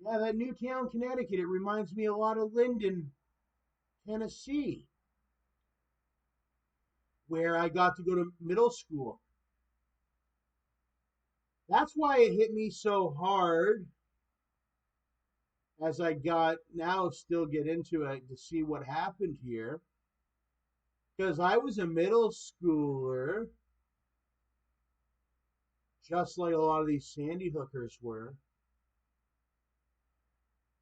Yeah, that Newtown, Connecticut, it reminds me a lot of Linden, Tennessee, where I got to go to middle school. That's why it hit me so hard as I got now still get into it to see what happened here. Because I was a middle schooler, just like a lot of these Sandy hookers were.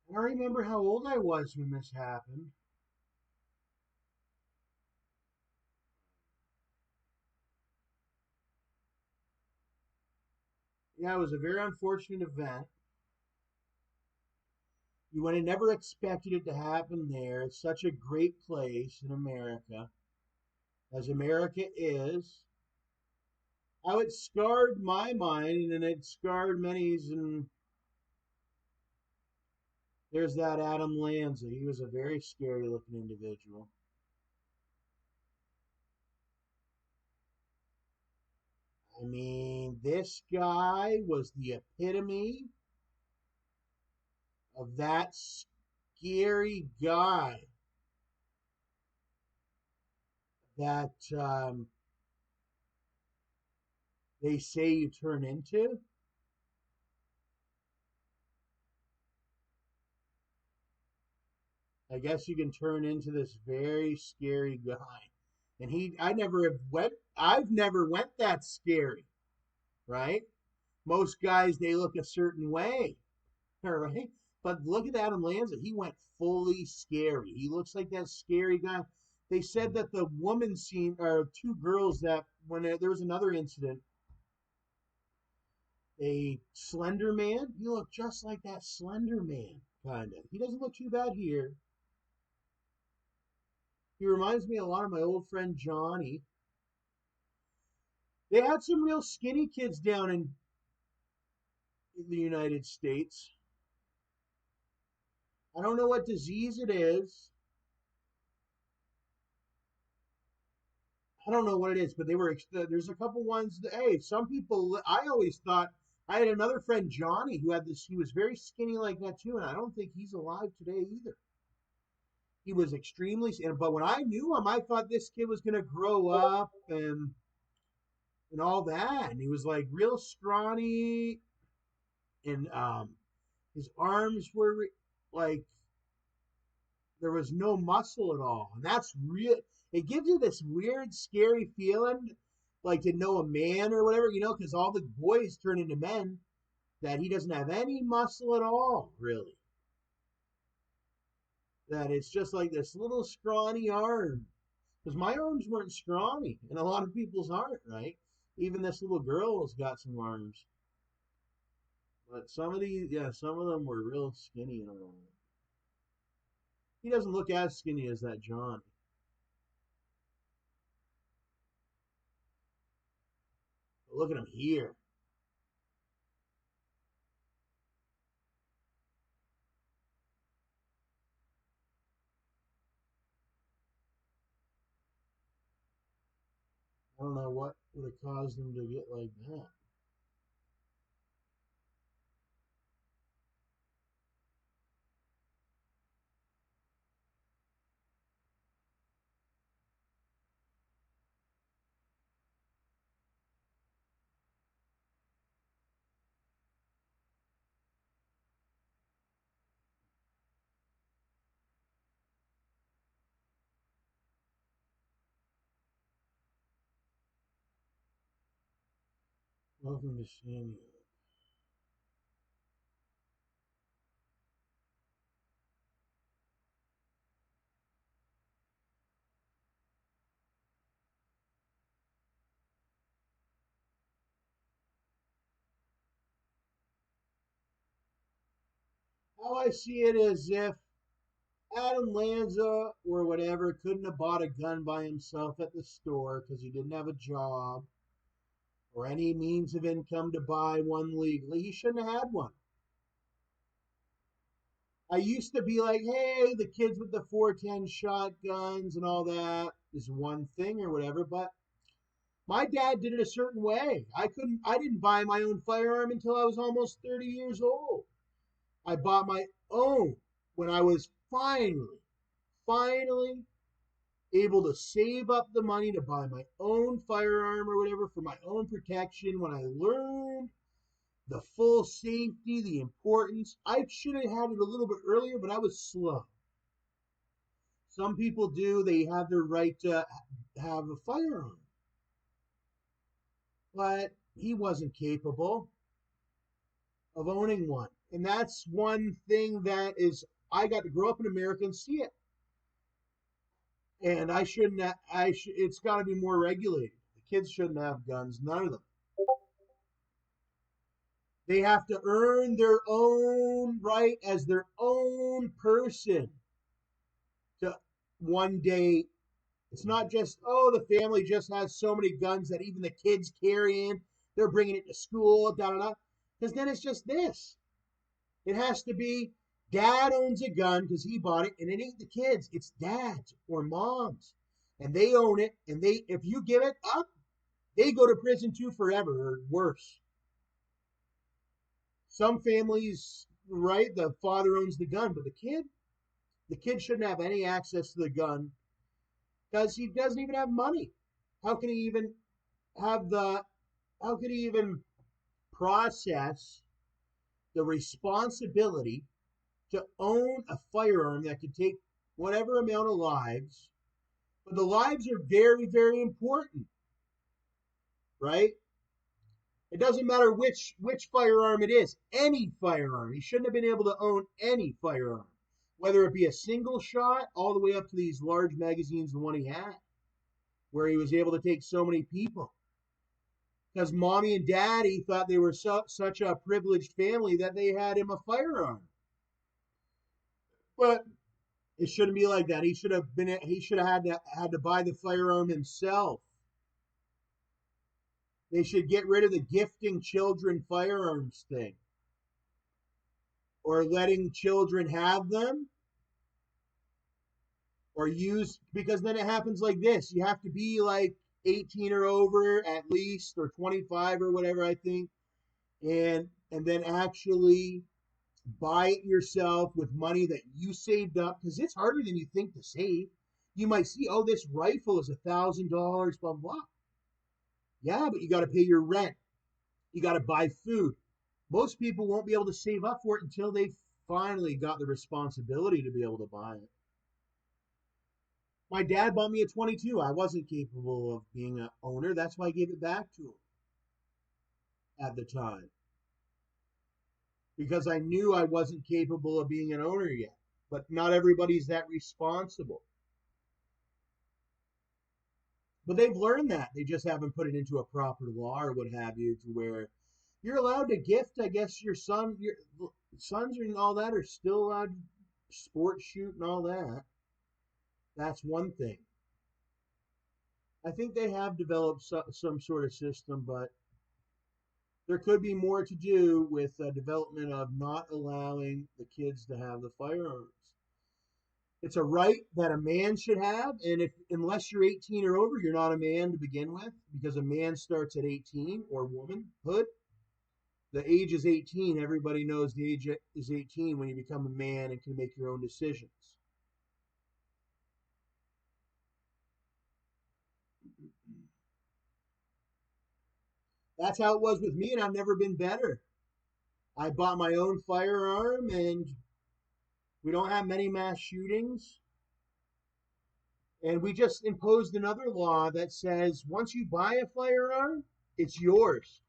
And I remember how old I was when this happened. Yeah, it was a very unfortunate event. You would have never expected it to happen there. It's such a great place in America, as America is. How it scarred my mind, and it scarred many's. And there's that Adam Lanza. He was a very scary looking individual. I mean, this guy was the epitome of that scary guy that they say you turn into. I guess you can turn into this very scary guy. And I've never went that scary, right? Most guys, they look a certain way, all right? But look at Adam Lanza. He went fully scary. He looks like that scary guy. They said that the woman scene, or two girls that, when there was another incident, a slender man, he looked just like that slender man, kind of. He doesn't look too bad here. He reminds me a lot of my old friend Johnny. They had some real skinny kids down in the United States. I don't know what disease it is. I don't know what it is, but they were. There's a couple ones that, hey, some people. I always thought I had another friend Johnny who had this. He was very skinny like that too, and I don't think he's alive today either. He was extremely, but when I knew him, I thought this kid was going to grow up and all that, and he was like real scrawny, and his arms were like there was no muscle at all. And that's real. It gives you this weird, scary feeling, like to know a man or whatever, because all the boys turn into men, that he doesn't have any muscle at all, really. That it's just like this little scrawny arm. Because my arms weren't scrawny, and a lot of people's aren't, right? Even this little girl's got some arms. But some of these, yeah, some of them were real skinny and all. He doesn't look as skinny as that John. But look at him here. I don't know what would have caused him to get like that. Welcome to Samuel. How I see it is if Adam Lanza or whatever couldn't have bought a gun by himself at the store because he didn't have a job or any means of income to buy one legally, he shouldn't have had one. I used to be like, hey, the kids with the 410 shotguns and all that is one thing or whatever, but my dad did it a certain way. I didn't buy my own firearm until I was almost 30 years old. I bought my own when I was finally able to save up the money to buy my own firearm or whatever for my own protection. When I learned the full safety, the importance, I should have had it a little bit earlier, but I was slow. Some people do, they have their right to have a firearm, but he wasn't capable of owning one. And that's one thing that is, I got to grow up in America and see it. And I shouldn't, it's got to be more regulated. The kids shouldn't have guns, none of them. They have to earn their own right as their own person to one day. It's not just, oh, the family just has so many guns that even the kids carry in. They're bringing it to school, da da da. Because then it's just this. It has to be dad owns a gun because he bought it, and it ain't the kids. It's dads or moms. And they own it, and they, if you give it up, they go to prison too forever or worse. Some families, right, the father owns the gun, but the kid shouldn't have any access to the gun because he doesn't even have money. How can he even have the, how could he even process the responsibility to own a firearm that could take whatever amount of lives? But the lives are very, very important, right? It doesn't matter which firearm it is, any firearm. He shouldn't have been able to own any firearm, whether it be a single shot all the way up to these large magazines, the one he had, where he was able to take so many people. Because mommy and daddy thought they were such a privileged family that they had him a firearm. But it shouldn't be like that. He should have been. He should have had to buy the firearm himself. They should get rid of the gifting children firearms thing, or letting children have them, or use, because then it happens like this. You have to be like 18 or over at least, or 25 or whatever, I think, and then actually buy it yourself with money that you saved up, because it's harder than you think to save. You might see, oh, this rifle is $1,000, blah blah. Yeah, but you got to pay your rent. You got to buy food. Most people won't be able to save up for it until they finally got the responsibility to be able to buy it. My dad bought me a 22. I wasn't capable of being an owner. That's why I gave it back to him at the time, because I knew I wasn't capable of being an owner yet. But not everybody's that responsible. But they've learned that. They just haven't put it into a proper law or what have you, to where you're allowed to gift, I guess, your sons and all that are still allowed to sport shoot and all that. That's one thing. I think they have developed some sort of system, but there could be more to do with the development of not allowing the kids to have the firearms. It's a right that a man should have, and if unless you're 18 or over, you're not a man to begin with, because a man starts at 18, or womanhood. The age is 18. Everybody knows the age is 18 when you become a man and can make your own decisions. That's how it was with me, and I've never been better. I bought my own firearm, and we don't have many mass shootings. And we just imposed another law that says once you buy a firearm, it's yours.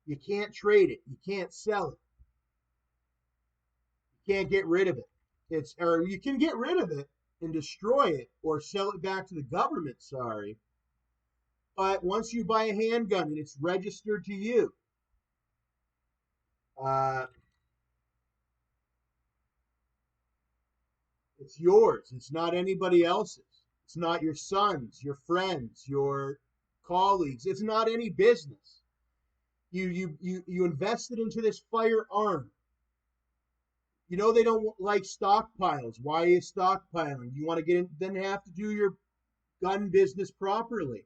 You can't trade it. You can't sell it. You can't get rid of it. Or you can get rid of it and destroy it or sell it back to the government, sorry. But once you buy a handgun and it's registered to you, uh, it's yours. It's not anybody else's. It's not your son's, your friends, your colleagues. It's not any business. You invested into this firearm. You know they don't like stockpiles. Why are you stockpiling? You want to then have to do your gun business properly.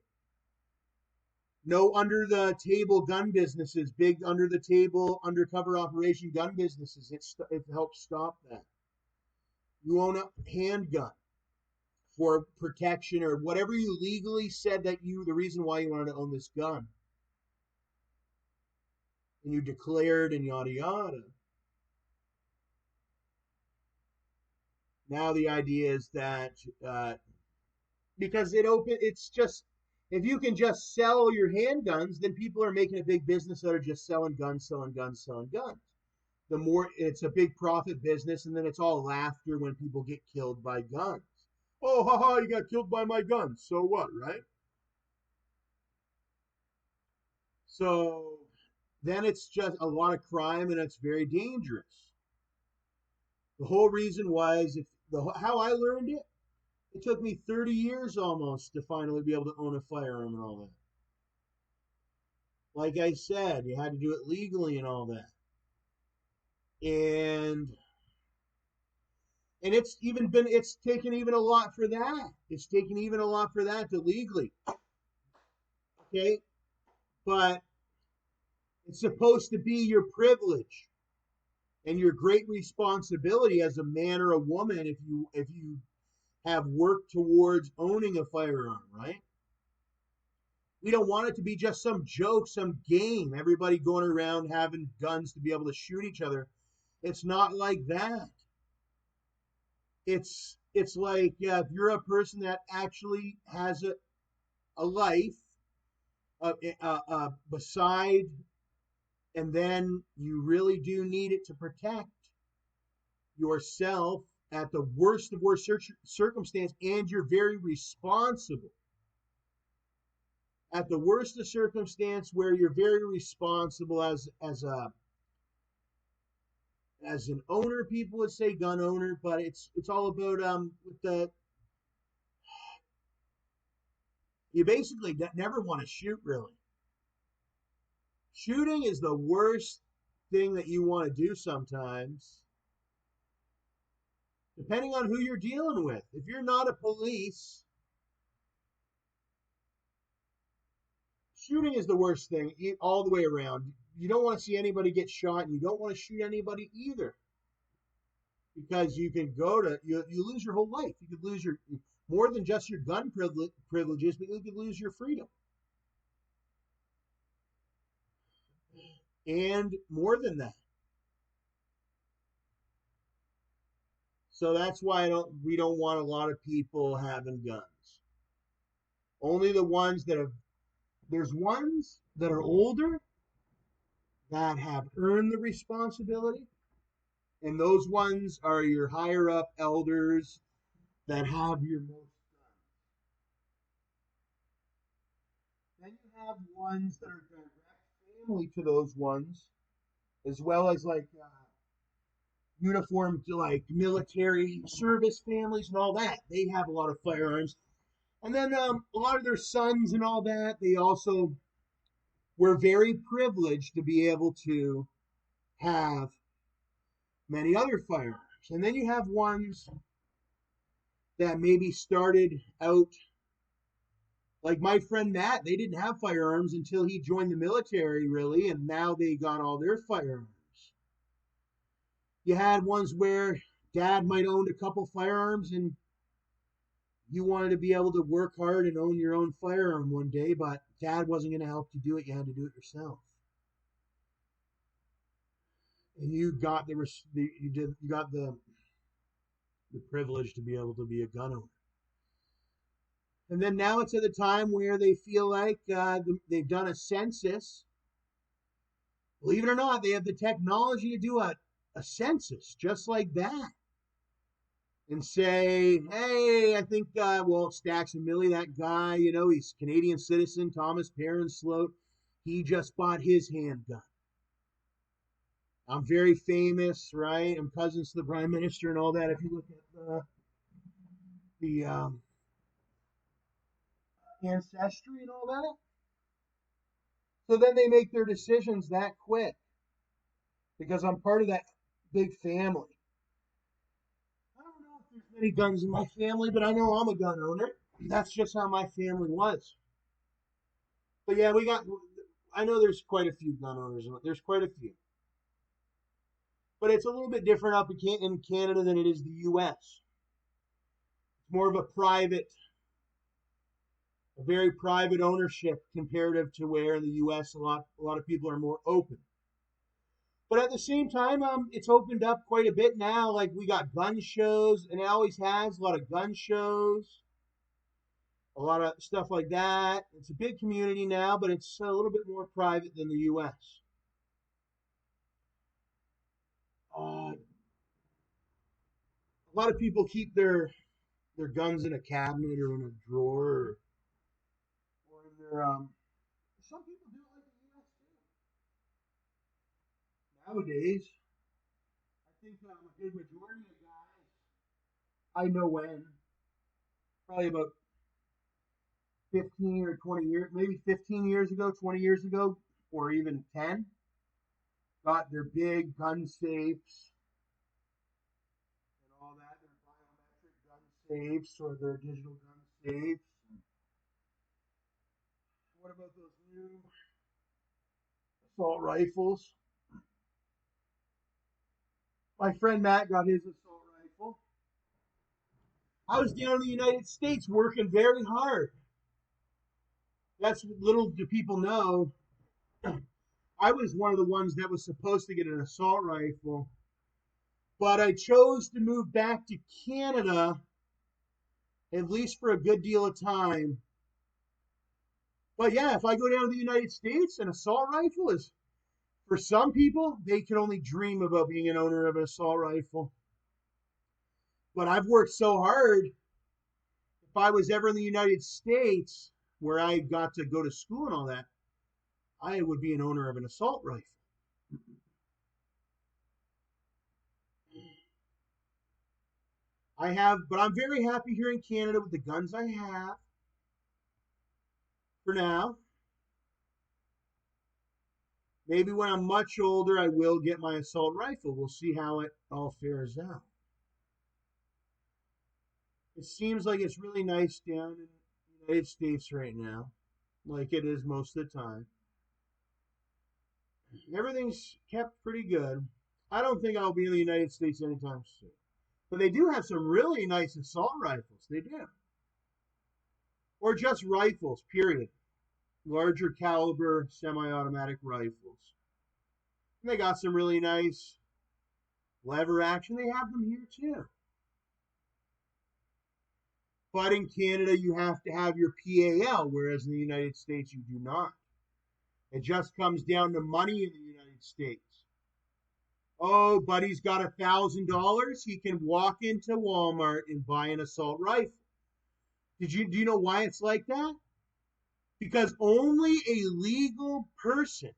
No under the table gun businesses, big under the table undercover operation gun businesses. It helps stop that. You own a handgun for protection or whatever you legally said that the reason why you wanted to own this gun, and you declared and yada yada. Now the idea is that because it's just, if you can just sell your handguns, then people are making a big business out of just selling guns, selling guns, selling guns. The more it's a big profit business, and then it's all laughter when people get killed by guns. Oh, haha, you got killed by my guns. So what, right? So then it's just a lot of crime, and it's very dangerous. The whole reason was, how I learned it, it took me 30 years almost to finally be able to own a firearm and all that. Like I said, you had to do it legally and all that. And it's taken even a lot for that. It's taken even a lot for that to legally. Okay? But it's supposed to be your privilege and your great responsibility as a man or a woman if you have worked towards owning a firearm, right? We don't want it to be just some joke, some game, everybody going around having guns to be able to shoot each other. It's not like that. It's like, yeah, if you're a person that actually has a life beside, and then you really do need it to protect yourself at the worst of worst circumstance, and you're very responsible at the worst of circumstance, where you're very responsible as an owner. People would say gun owner, but it's all about with the, you basically never want to shoot, really. Shooting is the worst thing that you want to do sometimes, depending on who you're dealing with. If you're not a police, shooting is the worst thing all the way around. You don't want to see anybody get shot, and you don't want to shoot anybody either, because you can you lose your whole life. You could lose your more than just your gun privileges, but you could lose your freedom. And more than that. So that's why we don't want a lot of people having guns. Only the ones that have, there's ones that are older that have earned the responsibility, and those ones are your higher up elders that have your most guns. Then you have ones that are direct family to those ones, as well as like uniformed, like military service families and all that. They have a lot of firearms. And then a lot of their sons and all that, they also were very privileged to be able to have many other firearms. And then you have ones that maybe started out, like my friend Matt. They didn't have firearms until he joined the military, really, and now they got all their firearms. You had ones where dad might own a couple firearms, and you wanted to be able to work hard and own your own firearm one day, but dad wasn't going to help you do it. You had to do it yourself. And you got the privilege to be able to be a gun owner. And then now it's at the time where they feel like they've done a census. Believe it or not, they have the technology to do a census just like that. And say, hey, I think, StacksAMilli, that guy, he's a Canadian citizen, Thomas Perron-Slote, he just bought his handgun. I'm very famous, right? I'm cousins to the Prime Minister and all that. If you look at the ancestry and all that. So then they make their decisions that quick, because I'm part of that big family. I don't know if there's many guns in my family, but I know I'm a gun owner. That's just how my family was. But yeah, we got. I know there's quite a few gun owners. There's quite a few, but it's a little bit different up in Canada than it is the U.S. It's more of a very private ownership comparative to where in the U.S. a lot of people are more open. But at the same time, it's opened up quite a bit now. Like we got gun shows, and it always has a lot of gun shows, a lot of stuff like that. It's a big community now, but it's a little bit more private than the U.S. A lot of people keep their guns in a cabinet or in a drawer or in their some people do it like the U.S. too. Nowadays, I think a good majority of guys I know when probably about 15 or 20 years, maybe 15 years ago, 20 years ago, or even 10, got their big gun safes and all that, their biometric gun safes or their digital gun safes. What about those new assault rifles? My friend Matt got his assault rifle. I was down in the United States working very hard. That's little do people know. I was one of the ones that was supposed to get an assault rifle, but I chose to move back to Canada, at least for a good deal of time. But yeah, if I go down to the United States, an assault rifle is, for some people, they can only dream about being an owner of an assault rifle. But I've worked so hard. If I was ever in the United States, where I got to go to school and all that, I would be an owner of an assault rifle. I have, but I'm very happy here in Canada with the guns I have for now. Maybe when I'm much older, I will get my assault rifle. We'll see how it all fares out. It seems like it's really nice down in the United States right now, like it is most of the time. Everything's kept pretty good. I don't think I'll be in the United States anytime soon. But they do have some really nice assault rifles. They do. Or just rifles, period. Larger caliber semi automatic rifles. And they got some really nice lever action. They have them here too. But in Canada, you have to have your PAL, whereas in the United States, you do not. It just comes down to money in the United States. Oh, buddy's got $1,000. He can walk into Walmart and buy an assault rifle. Do you know why it's like that? Because only a legal person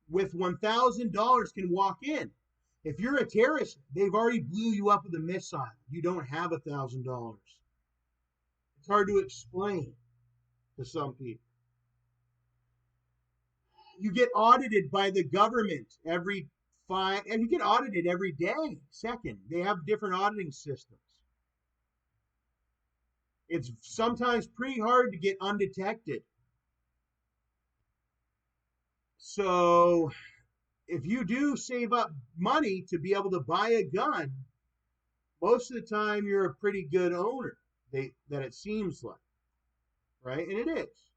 with $1,000 can walk in. If you're a terrorist, they've already blew you up with a missile. You don't have $1,000. It's hard to explain to some people. You get audited by the government every and you get audited every day, second. They have different auditing systems. It's sometimes pretty hard to get undetected. So if you do save up money to be able to buy a gun, most of the time you're a pretty good owner, that it seems like, right? And it is.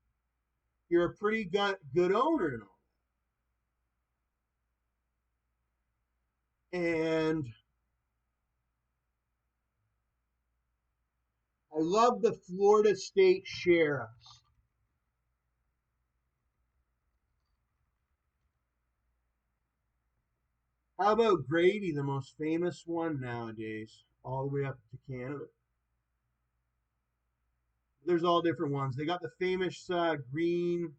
You're a pretty good owner and all. And I love the Florida State Sheriffs. How about Grady, the most famous one nowadays, all the way up to Canada? There's all different ones. They got the famous green.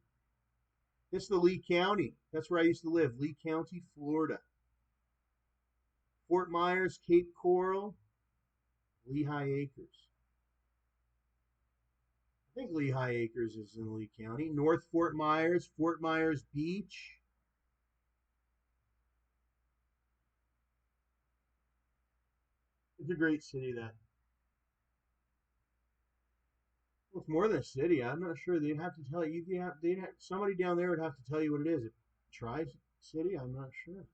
It's the Lee County. That's where I used to live, Lee County, Florida. Fort Myers, Cape Coral, Lehigh Acres. I think Lehigh Acres is in Lee County. North Fort Myers Beach. It's a great city, that. it's more than a city. I'm not sure. They'd have to tell you. Somebody down there would have to tell you what it is. Tri City? I'm not sure.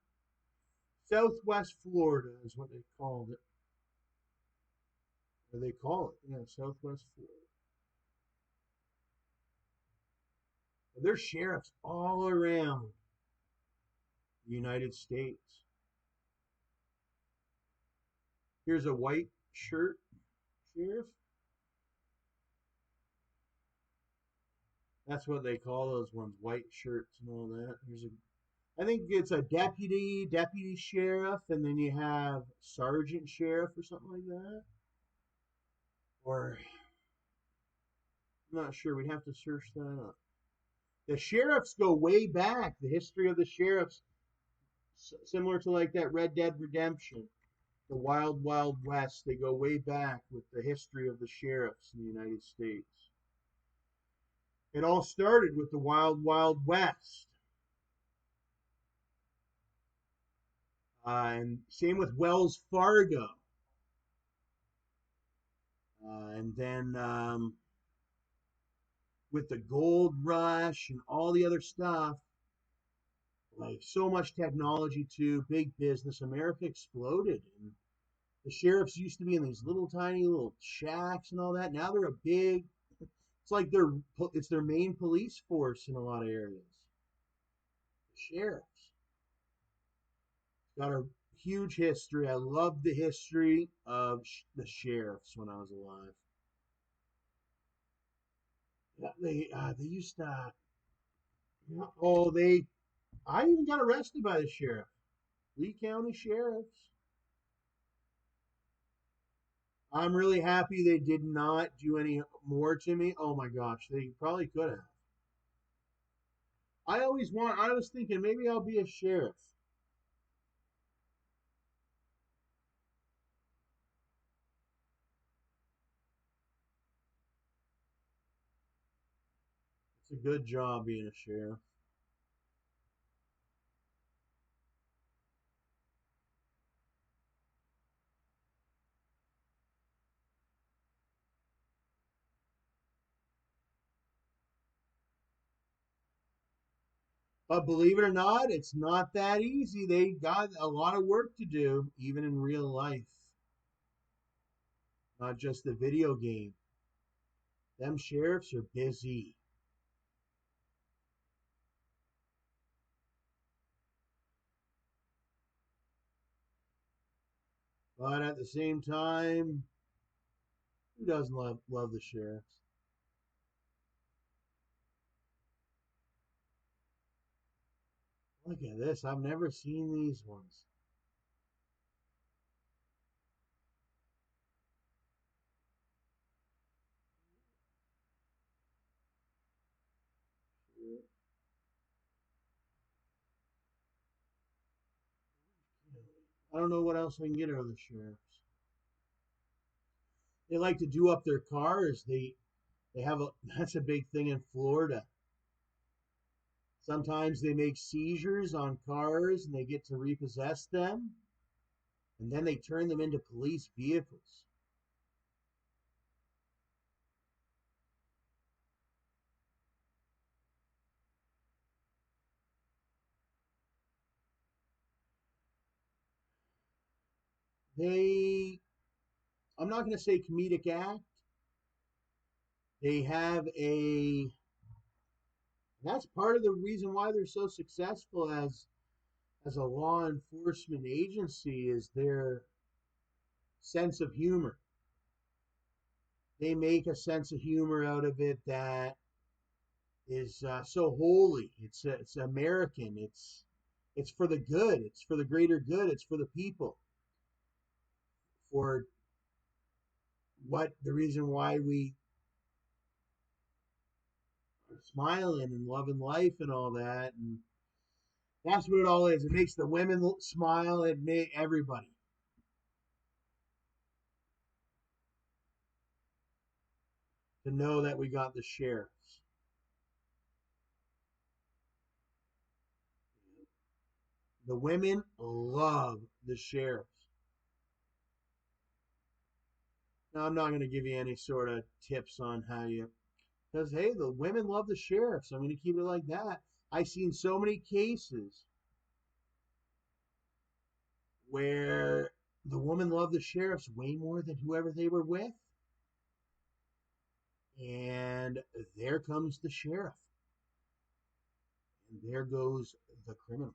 Southwest Florida is what they called it. Or they call it. Yeah, Southwest Florida. There's sheriffs all around the United States. Here's a white shirt sheriff. That's what they call those ones, white shirts and all that. I think it's a deputy sheriff, and then you have sergeant sheriff or something like that. Or I'm not sure. We'd have to search that up. The sheriffs go way back. The history of the sheriffs, similar to like that Red Dead Redemption, the Wild Wild West. They go way back with the history of the sheriffs in the United States. It all started with the Wild Wild West. And same with Wells Fargo. And then with the gold rush and all the other stuff, like so much technology too, big business, America exploded. And the sheriffs used to be in these little tiny little shacks and all that. Now they're a big, it's like it's their main police force in a lot of areas. The sheriffs got a huge history. I loved the history of the sheriffs when I was alive. Yeah, they used to. Yeah, oh, I even got arrested by the sheriff. Lee County sheriffs. I'm really happy they did not do any more to me. Oh my gosh, they probably could have. I was thinking maybe I'll be a sheriff. It's a good job being a sheriff. But believe it or not, it's not that easy. They got a lot of work to do, even in real life, not just the video game. Them sheriffs are busy. But at the same time, who doesn't love the sheriffs? Look at this. I've never seen these ones. I don't know what else I can get out of the sheriffs. They like to do up their cars. They have a that's a big thing in Florida. Sometimes they make seizures on cars and they get to repossess them, and then they turn them into police vehicles. They I'm not going to say comedic act. They have a That's part of the reason why they're so successful as a law enforcement agency is their sense of humor. They make a sense of humor out of it that is so holy. It's American. It's for the good. It's for the greater good. It's for the people. For what the reason why we are smiling and loving life and all that. And that's what it all is. It makes the women smile. It makes everybody to know that we got the sheriffs. The women love the sheriffs. Now, I'm not going to give you any sort of tips on how you Because hey, the women love the sheriff, so I'm going to keep it like that. I've seen so many cases where the woman loved the sheriffs way more than whoever they were with, and there comes the sheriff, and there goes the criminal.